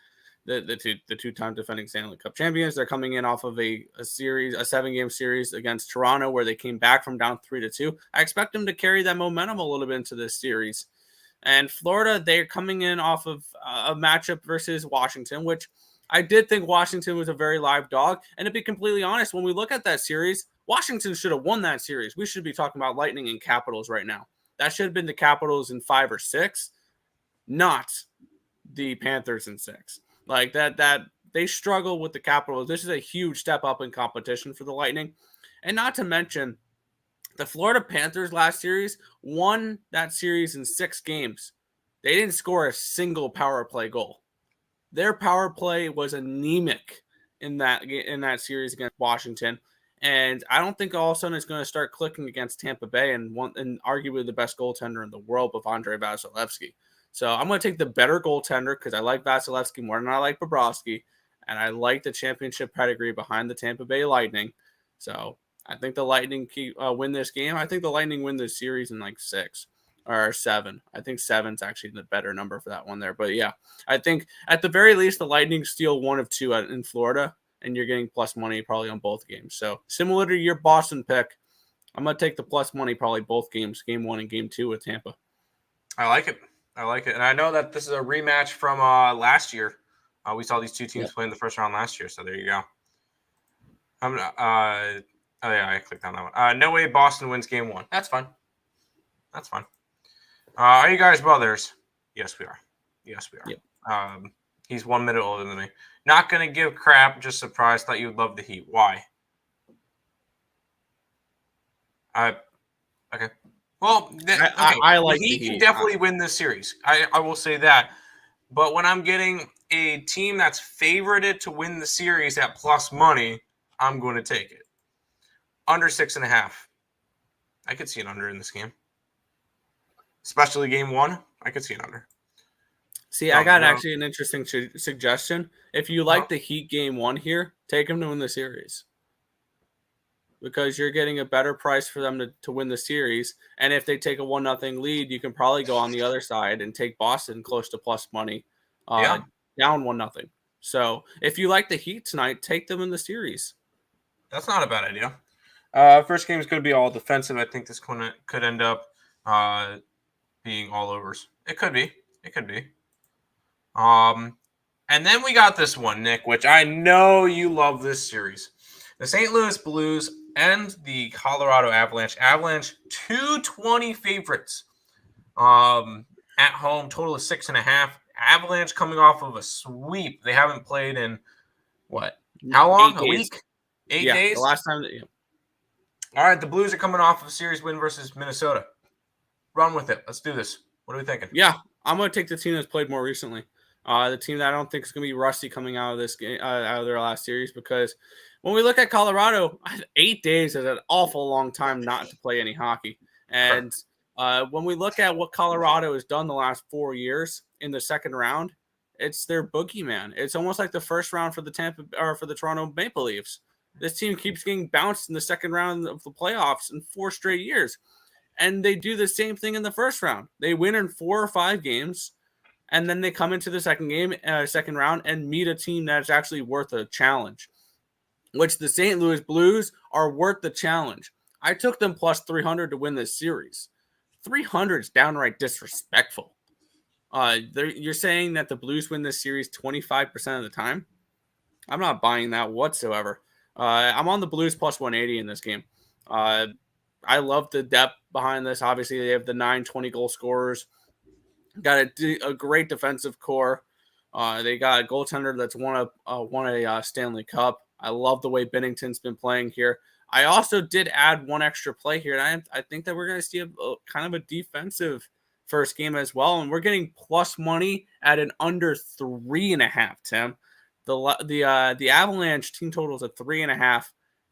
the two-time defending Stanley Cup champions. They're coming in off of a 7-game series against Toronto where they came back from down 3-2. I expect them to carry that momentum a little bit into this series. And Florida, they're coming in off of a matchup versus Washington, which I did think Washington was a very live dog. And to be completely honest, when we look at that series, Washington should have won that series. We should be talking about Lightning and Capitals right now. That should have been the Capitals in 5 or 6, not the Panthers in 6. Like that they struggle with the Capitals. This is a huge step up in competition for the Lightning. And not to mention, the Florida Panthers last series won that series in 6 games. They didn't score a single power play goal. Their power play was anemic in that series against Washington. And I don't think all of a sudden it's going to start clicking against Tampa Bay and arguably the best goaltender in the world with Andrei Vasilevskiy. So I'm going to take the better goaltender because I like Vasilevskiy more than I like Bobrovsky. And I like the championship pedigree behind the Tampa Bay Lightning. So I think the Lightning win this game. I think the Lightning win this series in like 6 or 7. I think 7's actually the better number for that one there. But yeah, I think at the very least, the Lightning steal 1 of 2 in Florida, and you're getting plus money probably on both games. So similar to your Boston pick, I'm going to take the plus money probably both games, game 1 and game 2 with Tampa. I like it. And I know that this is a rematch from last year. We saw these two teams play in the first round last year. So there you go. I clicked on that one. No way Boston wins game 1. That's fine. Are you guys brothers? Yes, we are. Yep. He's 1 minute older than me. Not going to give crap. Just surprised. Thought you would love the Heat. Why? Okay. Well, I like the Heat can definitely win this series. I will say that. But when I'm getting a team that's favorited to win the series at plus money, I'm going to take it. Under 6.5. I could see an under in this game. Especially game 1, I could see an under. See, I got actually an interesting suggestion. If you like the Heat game 1 here, take them to win the series. Because you're getting a better price for them to win the series. And if they take a 1-0 lead, you can probably go on the other side and take Boston close to plus money down 1-0. So if you like the Heat tonight, take them in the series. That's not a bad idea. First game is going to be all defensive. I think this could end up being all overs. It could be. And then we got this one, Nick, which I know you love this series. The St. Louis Blues and the Colorado Avalanche. Avalanche 220 favorites at home, total of 6.5. Avalanche coming off of a sweep. They haven't played in what? How long? A week? 8 days? The last time. All right, the Blues are coming off of a series win versus Minnesota. Run with it. Let's do this. What are we thinking? Yeah, I'm going to take the team that's played more recently. The team that I don't think is going to be rusty coming out of this game, out of their last series, because when we look at Colorado, 8 days is an awful long time not to play any hockey. And when we look at what Colorado has done the last 4 years in the second round, it's their boogeyman. It's almost like the first round for the Toronto Maple Leafs. This team keeps getting bounced in the second round of the playoffs in 4 straight years. And they do the same thing in the first round. They win in 4 or 5 games, and then they come into the second round, and meet a team that's actually worth a challenge, which the St. Louis Blues are worth the challenge. I took them plus 300 to win this series. 300 is downright disrespectful. You're saying that the Blues win this series 25% of the time? I'm not buying that whatsoever. I'm on the Blues plus 180 in this game. I love the depth behind this. Obviously, they have the 9 20-goal scorers. Got a great defensive core. They got a goaltender that's won a Stanley Cup. I love the way Binnington's been playing here. I also did add one extra play here, and I think that we're going to see a kind of a defensive first game as well, and we're getting plus money at an under 3.5, Tim. The Avalanche team total is a 3.5,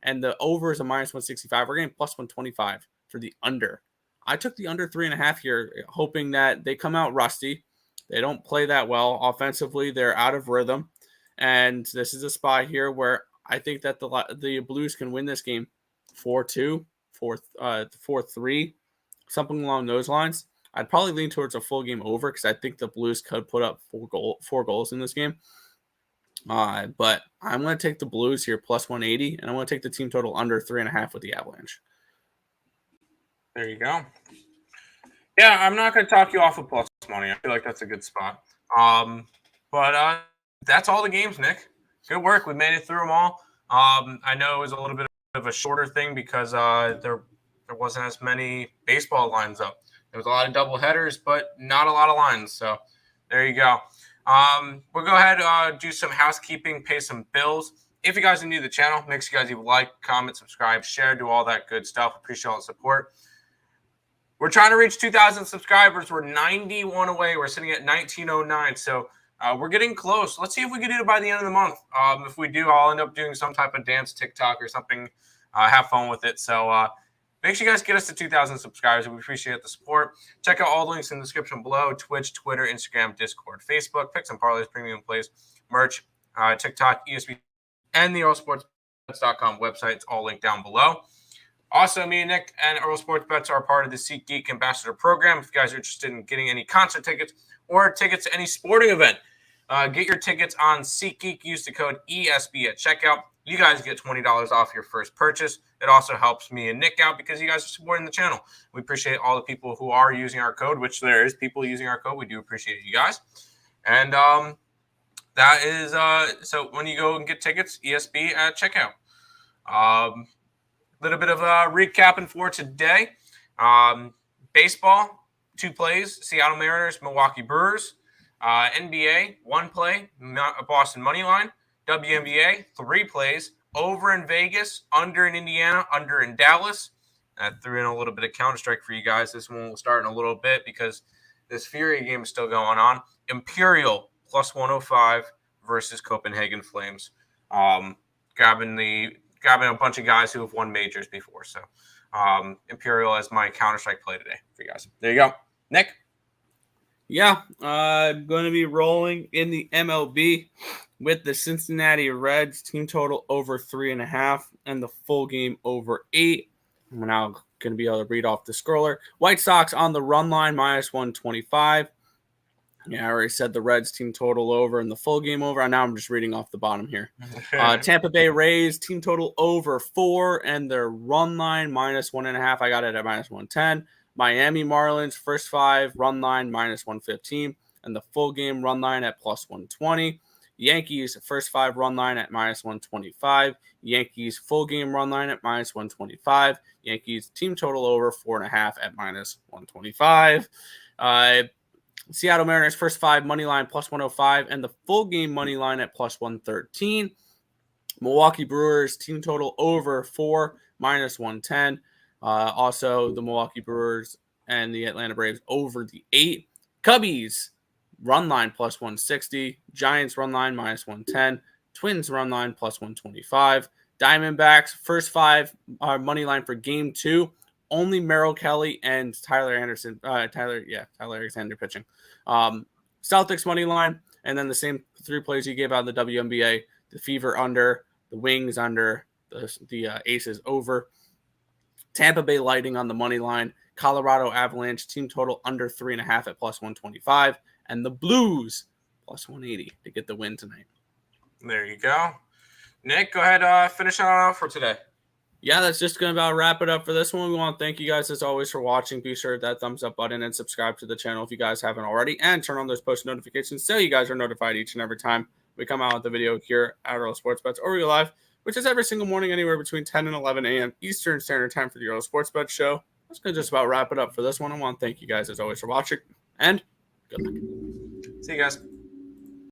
and the over is a minus 165. We're getting plus 125 for the under. I took the under 3.5 here, hoping that they come out rusty. They don't play that well offensively. They're out of rhythm, and this is a spot here where I think that the Blues can win this game 4-2, 4-3, something along those lines. I'd probably lean towards a full game over because I think the Blues could put up 4 goals in this game. But I'm going to take the Blues here plus 180, and I'm going to take the team total under 3.5 with the Avalanche. There you go. Yeah, I'm not going to talk you off of plus money. I feel like that's a good spot. But that's all the games, Nick. Good work. We made it through them all. I know it was a little bit of a shorter thing because there wasn't as many baseball lines up. There was a lot of double headers, but not a lot of lines. So there you go. We'll go ahead do some housekeeping, pay some bills. If you guys are new to the channel, make sure you guys like, comment, subscribe, share, do all that good stuff. Appreciate all the support. We're trying to reach 2,000 subscribers. We're 91 away. We're sitting at 1909. So we're getting close. Let's see if we can do it by the end of the month. If we do, I'll end up doing some type of dance TikTok or something. Have fun with it. So make sure you guys get us to 2,000 subscribers. We appreciate the support. Check out all the links in the description below. Twitch, Twitter, Instagram, Discord, Facebook, Picks and Parleys, Premium Plays, merch, TikTok, ESP, and the EarleSportsBets.com website. It's all linked down below. Also, me and Nick and Earle Sports Bets are part of the Seek Geek Ambassador Program. If you guys are interested in getting any concert tickets or tickets to any sporting event, get your tickets on SeatGeek. Use the code ESB at checkout. You guys get $20 off your first purchase. It also helps me and Nick out because you guys are supporting the channel. We appreciate all the people who are using our code, which there is people using our code. We do appreciate you guys. And that is so when you go and get tickets, ESB at checkout. Little bit of recapping for today. Baseball, 2 plays, Seattle Mariners, Milwaukee Brewers. NBA, 1 play, Boston money line. WNBA, 3 plays, over in Vegas, under in Indiana, under in Dallas. I threw in a little bit of Counter-Strike for you guys. This one will start in a little bit because this Fury game is still going on. Imperial, plus 105 versus Copenhagen Flames. Grabbing a bunch of guys who have won majors before. So Imperial as my Counter-Strike play today for you guys. There you go. Nick? Yeah, I'm going to be rolling in the MLB with the Cincinnati Reds team total over 3.5 and the full game over 8. I'm now going to be able to read off the scroller. White Sox on the run line, minus 125. Yeah, I already said the Reds team total over and the full game over. Now I'm just reading off the bottom here. Tampa Bay Rays team total over 4 and their run line minus 1.5. I got it at minus 110. Miami Marlins first 5 run line minus 115 and the full game run line at plus 120. Yankees first 5 run line at minus 125. Yankees full game run line at minus 125. Yankees team total over 4.5 at minus 125. Seattle Mariners first 5 money line plus 105 and the full game money line at plus 113. Milwaukee Brewers team total over 4 minus 110. Also the Milwaukee Brewers and the Atlanta Braves over the 8. Cubbies run line plus 160. Giants run line minus 110. Twins run line plus 125. Diamondbacks first 5 money line for game 2. Only Merrill Kelly and Tyler Anderson. Tyler Alexander pitching. Celtics money line, and then the same 3 plays you gave out in the WNBA. The Fever under, the Wings under, the Aces over. Tampa Bay Lightning on the money line. Colorado Avalanche team total under 3.5 at plus 125, and the Blues plus 180 to get the win tonight. There you go. Nick, go ahead, finish on off for today. Yeah, that's just going to about wrap it up for this one. We want to thank you guys, as always, for watching. Be sure to hit that thumbs up button and subscribe to the channel if you guys haven't already. And turn on those post notifications so you guys are notified each and every time we come out with a video here at Earle Sports Bets or Real Live, which is every single morning anywhere between 10 and 11 a.m. Eastern Standard Time for the Earle Sports Bets show. That's going to just about wrap it up for this one. I want to thank you guys, as always, for watching. And good luck. See you guys.